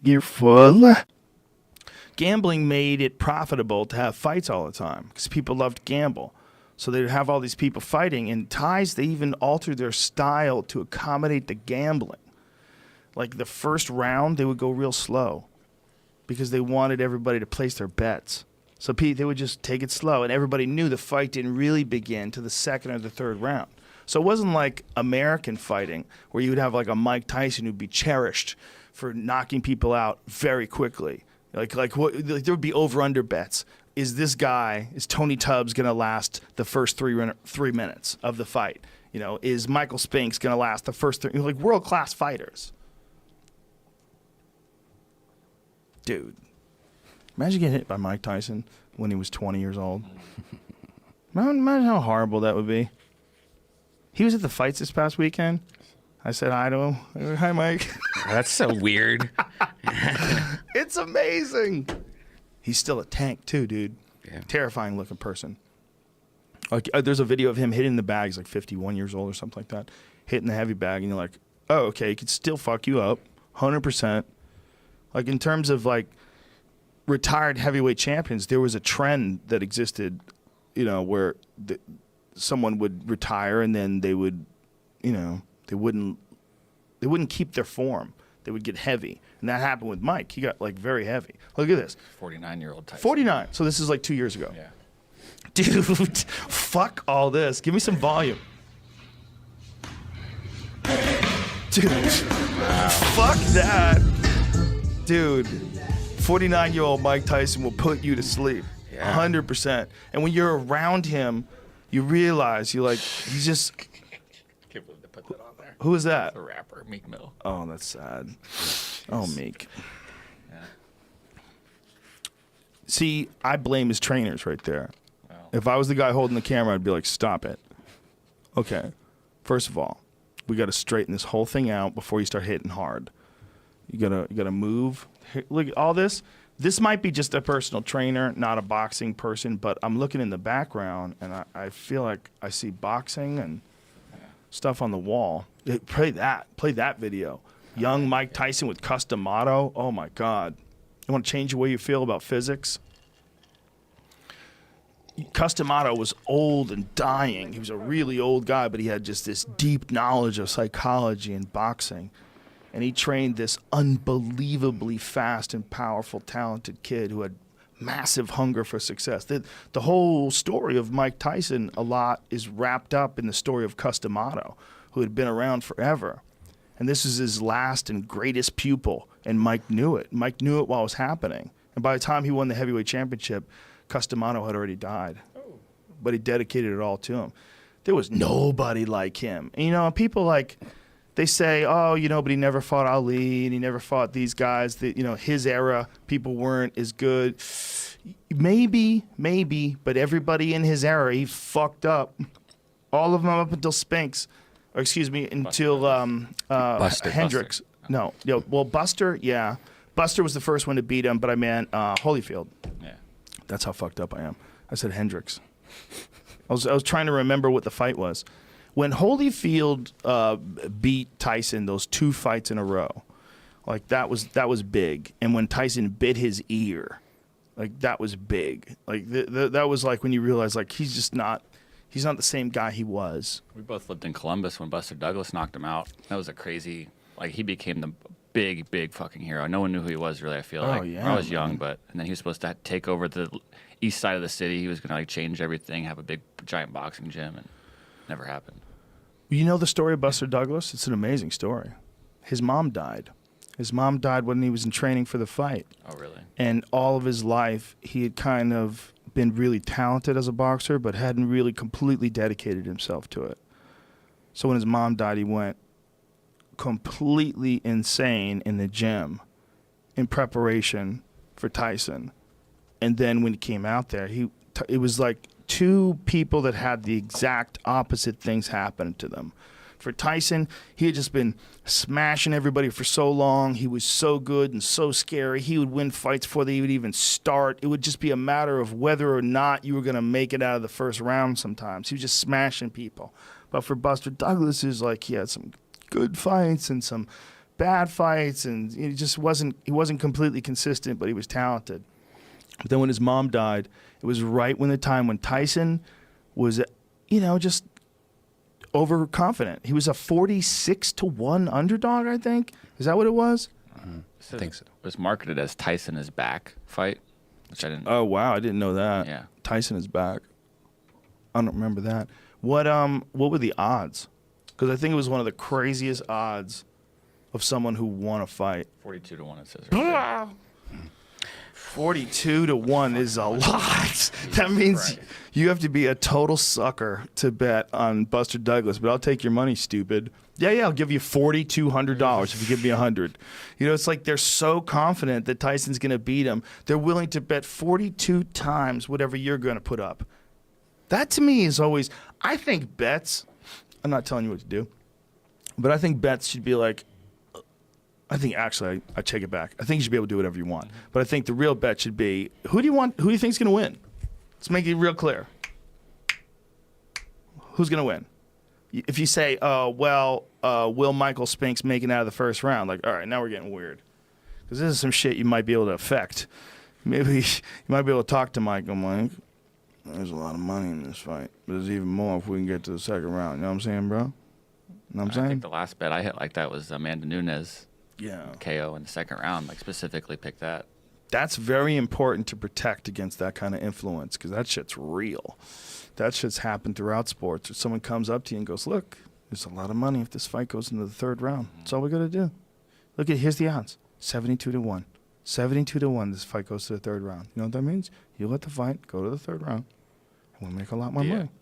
You're full. Gambling made it profitable to have fights all the time because people loved to gamble. So they'd have all these people fighting. And Thais, they even altered their style to accommodate the gambling. Like the first round, they would go real slow because they wanted everybody to place their bets. So they would just take it slow, and everybody knew the fight didn't really begin to the second or the third round. So it wasn't like American fighting where you would have like a Mike Tyson who'd be cherished for knocking people out very quickly. Like there would be over-under bets. Is Tony Tubbs going to last the first 3 minutes of the fight? You know, is Michael Spinks going to last the first 3? Like world-class fighters. Dude, imagine getting hit by Mike Tyson when he was 20 years old. Imagine how horrible that would be. He was at the fights this past weekend. I said hi to him. Hi, Mike. That's so weird. It's amazing. He's still a tank too, dude. Yeah. Terrifying looking person. Like there's a video of him hitting the bag. He's like 51 years old or something like that. Hitting the heavy bag, and you're like, oh, okay, he could still fuck you up, 100%. Like in terms of like retired heavyweight champions, there was a trend that existed, you know, where someone would retire and then they would, you know, they wouldn't keep their form. They would get heavy. And that happened with Mike. He got like very heavy. Look at this. 49-year-old Tyson. 49. So this is like 2 years ago. Yeah. Dude, fuck all this. Give me some volume. Dude, wow. Fuck that. Dude, 49-year-old Mike Tyson will put you to sleep. Yeah. 100%. And when you're around him, you realize he's just... Can't believe they put that on there. Who is that? The rapper, Meek Mill. Oh, that's sad. Oh, Meek. Yeah. See, I blame his trainers right there. Wow. If I was the guy holding the camera, I'd be like, stop it. Okay, first of all, we got to straighten this whole thing out before you start hitting hard. You gotta move. Look at all this. This might be just a personal trainer, not a boxing person, but I'm looking in the background, and I feel like I see boxing and stuff on the wall. Play that video. Young Mike Tyson with Customato. Oh, my God. You want to change the way you feel about physics? Customato was old and dying. He was a really old guy, but he had just this deep knowledge of psychology and boxing. And he trained this unbelievably fast and powerful, talented kid who had massive hunger for success. The whole story of Mike Tyson a lot is wrapped up in the story of Customato, who had been around forever. And this is his last and greatest pupil, and Mike knew it. Mike knew it while it was happening. And by the time he won the heavyweight championship, Customato had already died. But he dedicated it all to him. There was nobody like him. And, you know, people like... They say, oh, you know, but he never fought Ali and he never fought these guys. That, you know, his era, people weren't as good. Maybe, but everybody in his era, he fucked up. All of them up until Spinks, or excuse me, until Hendricks. Buster. No, well, Buster, yeah. Buster was the first one to beat him, but I meant Holyfield. Yeah. That's how fucked up I am. I said Hendricks. I was trying to remember what the fight was. When Holyfield beat Tyson those 2 fights in a row, like that was big. And when Tyson bit his ear, like that was big. Like that was like when you realize like he's not the same guy he was. We both lived in Columbus when Buster Douglas knocked him out. That was a crazy, like he became the big fucking hero. No one knew who he was really, I feel like. Yeah, when I was young, and then he was supposed to take over the east side of the city. He was going to like change everything, have a big giant boxing gym, and never happened. You know the story of Buster Douglas? It's an amazing story. His mom died. His mom died when he was in training for the fight. Oh, really? And all of his life, he had kind of been really talented as a boxer, but hadn't really completely dedicated himself to it. So when his mom died, he went completely insane in the gym in preparation for Tyson. And then when he came out there, it was like 2 people that had the exact opposite things happen to them. For Tyson, he had just been smashing everybody for so long. He was so good and so scary. He would win fights before they would even start. It would just be a matter of whether or not you were going to make it out of the first round sometimes. He was just smashing people. But for Buster Douglas, it was like he had some good fights and some bad fights, and he wasn't completely consistent, but he was talented. But then when his mom died, it was right when the time when Tyson was, just overconfident. He was a 46-1 underdog, I think. Is that what it was? I think so. It was marketed as Tyson is back fight, which I didn't. Oh wow, I didn't know that. Yeah. Tyson is back. I don't remember that. What were the odds? Because I think it was one of the craziest odds of someone who won a fight. 42-1 it says. Right 42-1 is a lot. That means you have to be a total sucker to bet on Buster Douglas. But I'll take your money, stupid. Yeah, I'll give you $4,200 if you give me 100. It's like they're so confident that Tyson's going to beat him. They're willing to bet 42 times whatever you're going to put up. That to me is always. I think bets. I'm not telling you what to do, but I think bets should be like. I think actually, I take it back. I think you should be able to do whatever you want. But I think the real bet should be, who do you think is going to win? Let's make it real clear. Who's going to win? If you say, will Michael Spinks make it out of the first round? Like, all right, now we're getting weird. Because this is some shit you might be able to affect. Maybe you might be able to talk to Michael. Mike, there's a lot of money in this fight. But there's even more if we can get to the second round. You know what I'm saying, bro? You know what I'm saying? I think the last bet I hit like that was Amanda Nunes. Yeah. KO in the second round, like specifically picked that. That's very important to protect against that kind of influence because that shit's real. That shit's happened throughout sports. If someone comes up to you and goes, look, there's a lot of money if this fight goes into the third round. That's all we got to do. Look, here's the odds. 72-1. 72-1 this fight goes to the third round. You know what that means? You let the fight go to the third round and we'll make a lot more money.